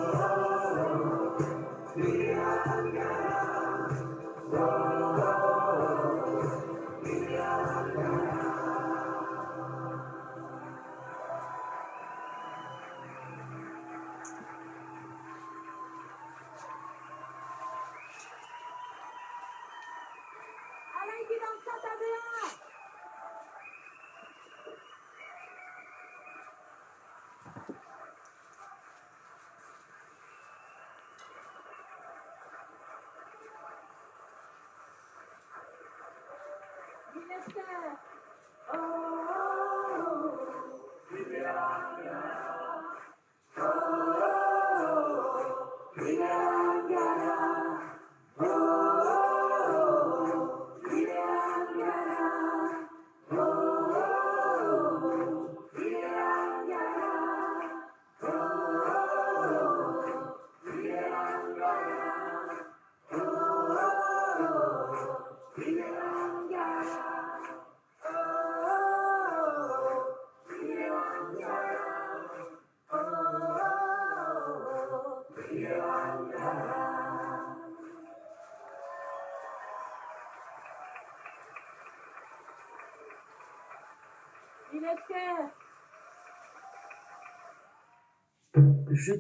F: Alain qui danse ça, t'as bien. Ministère. Oh, oh, oh.
E: Je